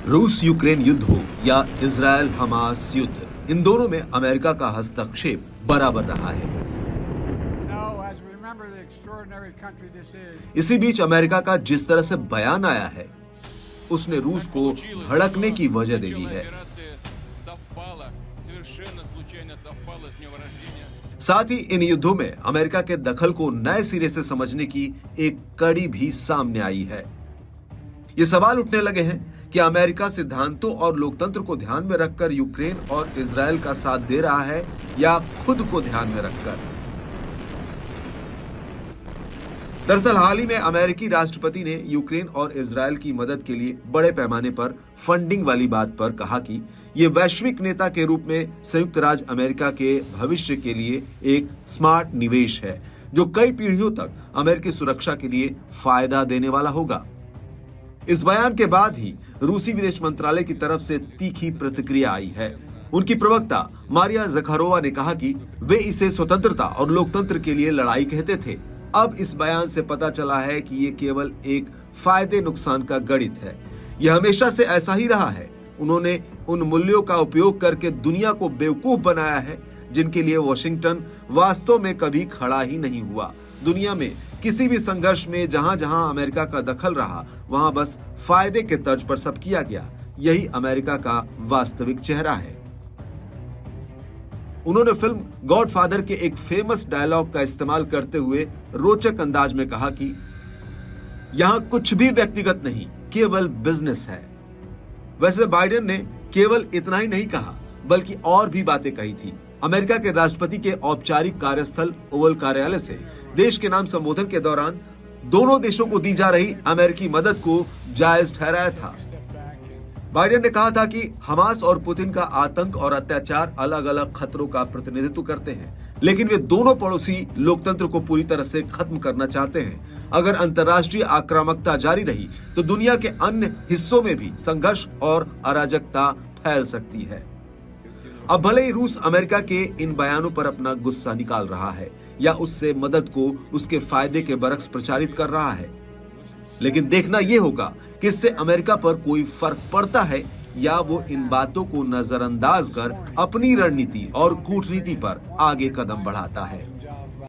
रूस यूक्रेन युद्ध हो या इजरायल हमास युद्ध, इन दोनों में अमेरिका का हस्तक्षेप बराबर रहा है। इसी बीच अमेरिका का जिस तरह से बयान आया है, उसने रूस को भड़कने की वजह दे दी है। साथ ही इन युद्धों में अमेरिका के दखल को नए सिरे से समझने की एक कड़ी भी सामने आई है। ये सवाल उठने लगे हैं कि अमेरिका सिद्धांतों और लोकतंत्र को ध्यान में रखकर यूक्रेन और इजरायल का साथ दे रहा है या खुद को ध्यान में रखकर। दरअसल हाल ही में अमेरिकी राष्ट्रपति ने यूक्रेन और इजरायल की मदद के लिए बड़े पैमाने पर फंडिंग वाली बात पर कहा कि ये वैश्विक नेता के रूप में संयुक्त राज्य अमेरिका के भविष्य के लिए एक स्मार्ट निवेश है, जो कई पीढ़ियों तक अमेरिकी सुरक्षा के लिए फायदा देने वाला होगा। इस बयान के बाद ही रूसी विदेश मंत्रालय की तरफ से तीखी प्रतिक्रिया आई है। उनकी प्रवक्ता मारिया ज़खारोवा ने कहा कि वे इसे स्वतंत्रता और लोकतंत्र के लिए लड़ाई कहते थे। अब इस बयान से पता चला है कि ये केवल एक फायदे नुकसान का गणित है। यह हमेशा से ऐसा ही रहा है। उन्होंने उन मूल्यों का उपयोग करके दुनिया को बेवकूफ बनाया है जिनके लिए वॉशिंगटन वास्तव में कभी खड़ा ही नहीं हुआ। दुनिया में किसी भी संघर्ष में जहां जहां अमेरिका का दखल रहा, वहां बस फायदे के तर्ज पर सब किया गया। यही अमेरिका का वास्तविक चेहरा है। उन्होंने फिल्म गॉडफादर के एक फेमस डायलॉग का इस्तेमाल करते हुए रोचक अंदाज में कहा कि यहां कुछ भी व्यक्तिगत नहीं, केवल बिजनेस है। वैसे बाइडेन ने केवल इतना ही नहीं कहा, बल्कि और भी बातें कही थी। अमेरिका के राष्ट्रपति के औपचारिक कार्यस्थल ओवल कार्यालय से देश के नाम संबोधन के दौरान दोनों देशों को दी जा रही अमेरिकी मदद को जायज ठहराया था। बाइडेन ने कहा था कि हमास और पुतिन का आतंक और अत्याचार अलग अलग खतरों का प्रतिनिधित्व करते हैं, लेकिन वे दोनों पड़ोसी लोकतंत्र को पूरी तरह से खत्म करना चाहते हैं। अगर अंतर्राष्ट्रीय आक्रामकता जारी रही तो दुनिया के अन्य हिस्सों में भी संघर्ष और अराजकता फैल सकती है। अब भले ही रूस अमेरिका के इन बयानों पर अपना गुस्सा निकाल रहा है या उससे मदद को उसके फायदे के बरक्स प्रचारित कर रहा है, लेकिन देखना यह होगा कि इससे अमेरिका पर कोई फर्क पड़ता है या वो इन बातों को नजरअंदाज कर अपनी रणनीति और कूटनीति पर आगे कदम बढ़ाता है।